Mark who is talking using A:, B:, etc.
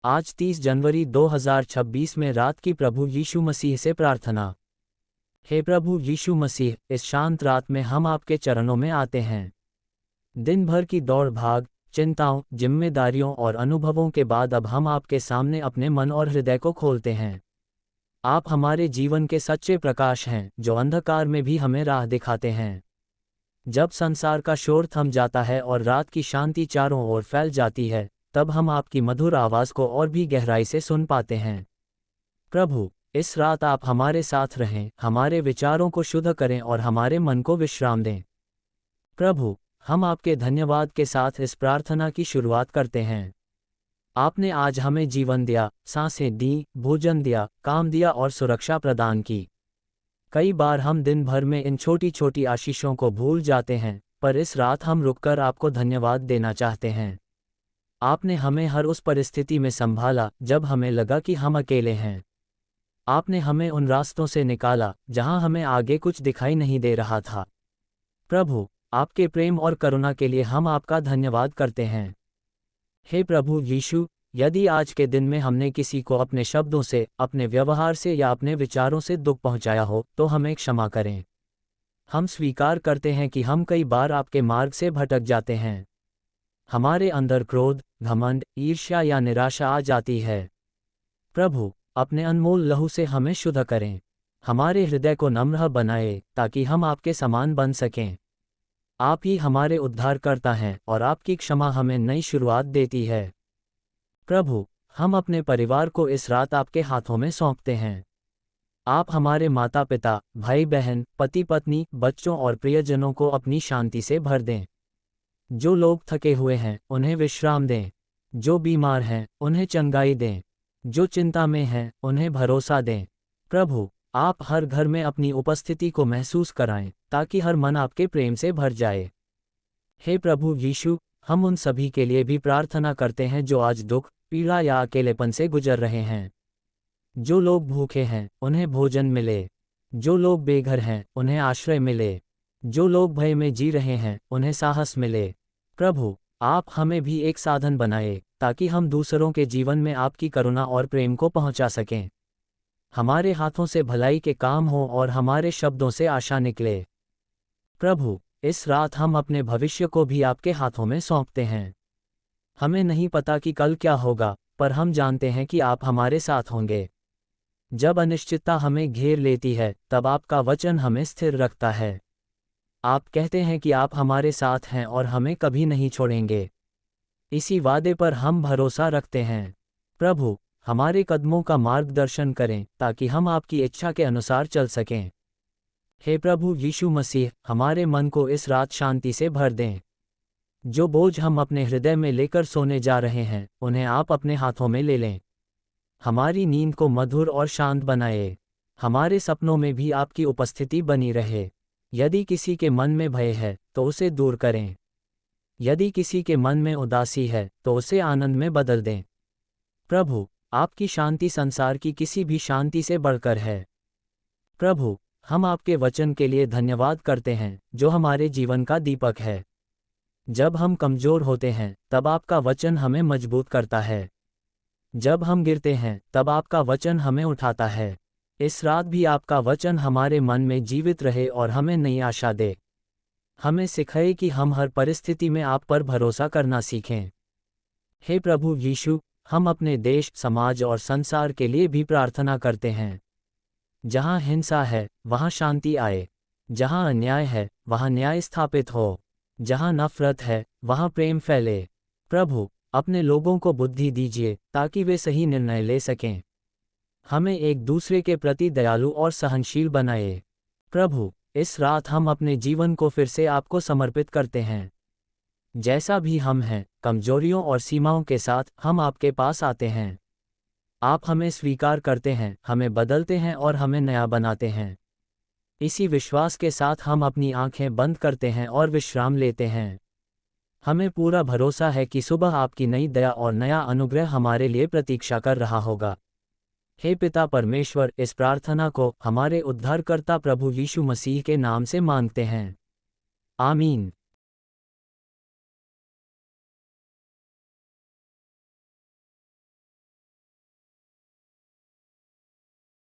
A: आज 30 जनवरी 2026 में रात की प्रभु यीशु मसीह से प्रार्थना। हे प्रभु यीशु मसीह, इस शांत रात में हम आपके चरणों में आते हैं। दिन भर की दौड़ भाग, चिंताओं, जिम्मेदारियों और अनुभवों के बाद अब हम आपके सामने अपने मन और हृदय को खोलते हैं। आप हमारे जीवन के सच्चे प्रकाश हैं, जो अंधकार में भी हमें राह दिखाते हैं। जब संसार का शोर थम जाता है और रात की शांति चारों ओर फैल जाती है, तब हम आपकी मधुर आवाज़ को और भी गहराई से सुन पाते हैं। प्रभु, इस रात आप हमारे साथ रहें, हमारे विचारों को शुद्ध करें और हमारे मन को विश्राम दें। प्रभु, हम आपके धन्यवाद के साथ इस प्रार्थना की शुरुआत करते हैं। आपने आज हमें जीवन दिया, सांसें दी, भोजन दिया, काम दिया और सुरक्षा प्रदान की। कई बार हम दिन भर में इन छोटी छोटी आशीषों को भूल जाते हैं, पर इस रात हम रुककर आपको धन्यवाद देना चाहते हैं। आपने हमें हर उस परिस्थिति में संभाला जब हमें लगा कि हम अकेले हैं। आपने हमें उन रास्तों से निकाला जहां हमें आगे कुछ दिखाई नहीं दे रहा था। प्रभु, आपके प्रेम और करुणा के लिए हम आपका धन्यवाद करते हैं। हे प्रभु यीशु, यदि आज के दिन में हमने किसी को अपने शब्दों से, अपने व्यवहार से या अपने विचारों से दुख पहुंचाया हो, तो हमें क्षमा करें। हम स्वीकार करते हैं कि हम कई बार आपके मार्ग से भटक जाते हैं। हमारे अंदर क्रोध, घमंड, ईर्ष्या या निराशा आ जाती है। प्रभु, अपने अनमोल लहू से हमें शुद्ध करें। हमारे हृदय को नम्र बनाए ताकि हम आपके समान बन सकें। आप ही हमारे उद्धारकर्ता हैं और आपकी क्षमा हमें नई शुरुआत देती है। प्रभु, हम अपने परिवार को इस रात आपके हाथों में सौंपते हैं। आप हमारे माता पिता, भाई बहन, पति पत्नी, बच्चों और प्रियजनों को अपनी शांति से भर दें। जो लोग थके हुए हैं, उन्हें विश्राम दें। जो बीमार हैं, उन्हें चंगाई दें। जो चिंता में हैं, उन्हें भरोसा दें। प्रभु, आप हर घर में अपनी उपस्थिति को महसूस कराएं, ताकि हर मन आपके प्रेम से भर जाए। हे प्रभु यीशु, हम उन सभी के लिए भी प्रार्थना करते हैं जो आज दुख, पीड़ा या अकेलेपन से गुजर रहे हैं। जो लोग भूखे हैं, उन्हें भोजन मिले। जो लोग बेघर हैं, उन्हें आश्रय मिले। जो लोग भय में जी रहे हैं, उन्हें साहस मिले। प्रभु, आप हमें भी एक साधन बनाए, ताकि हम दूसरों के जीवन में आपकी करुणा और प्रेम को पहुंचा सकें। हमारे हाथों से भलाई के काम हो और हमारे शब्दों से आशा निकले। प्रभु, इस रात हम अपने भविष्य को भी आपके हाथों में सौंपते हैं। हमें नहीं पता कि कल क्या होगा, पर हम जानते हैं कि आप हमारे साथ होंगे। जब अनिश्चितता हमें घेर लेती है, तब आपका वचन हमें स्थिर रखता है। आप कहते हैं कि आप हमारे साथ हैं और हमें कभी नहीं छोड़ेंगे। इसी वादे पर हम भरोसा रखते हैं। प्रभु, हमारे कदमों का मार्गदर्शन करें ताकि हम आपकी इच्छा के अनुसार चल सकें। हे प्रभु यीशु मसीह, हमारे मन को इस रात शांति से भर दें। जो बोझ हम अपने हृदय में लेकर सोने जा रहे हैं, उन्हें आप अपने हाथों में ले लें। हमारी नींद को मधुर और शांत बनाए। हमारे सपनों में भी आपकी उपस्थिति बनी रहे। यदि किसी के मन में भय है, तो उसे दूर करें। यदि किसी के मन में उदासी है, तो उसे आनंद में बदल दें। प्रभु, आपकी शांति संसार की किसी भी शांति से बढ़कर है। प्रभु, हम आपके वचन के लिए धन्यवाद करते हैं, जो हमारे जीवन का दीपक है। जब हम कमजोर होते हैं, तब आपका वचन हमें मजबूत करता है। जब हम गिरते हैं, तब आपका वचन हमें उठाता है। इस रात भी आपका वचन हमारे मन में जीवित रहे और हमें नई आशा दे। हमें सिखाए कि हम हर परिस्थिति में आप पर भरोसा करना सीखें। हे प्रभु यीशु, हम अपने देश, समाज और संसार के लिए भी प्रार्थना करते हैं। जहाँ हिंसा है, वहाँ शांति आए। जहाँ अन्याय है, वहाँ न्याय स्थापित हो। जहाँ नफरत है, वहाँ प्रेम फैले। प्रभु, अपने लोगों को बुद्धि दीजिए ताकि वे सही निर्णय ले सकें। हमें एक दूसरे के प्रति दयालु और सहनशील बनाए। प्रभु, इस रात हम अपने जीवन को फिर से आपको समर्पित करते हैं। जैसा भी हम हैं, कमजोरियों और सीमाओं के साथ हम आपके पास आते हैं। आप हमें स्वीकार करते हैं, हमें बदलते हैं और हमें नया बनाते हैं। इसी विश्वास के साथ हम अपनी आंखें बंद करते हैं और विश्राम लेते हैं। हमें पूरा भरोसा है कि सुबह आपकी नई दया और नया अनुग्रह हमारे लिए प्रतीक्षा कर रहा होगा। हे पिता परमेश्वर, इस प्रार्थना को हमारे उद्धारकर्ता प्रभु यीशु मसीह के नाम से मांगते हैं। आमीन।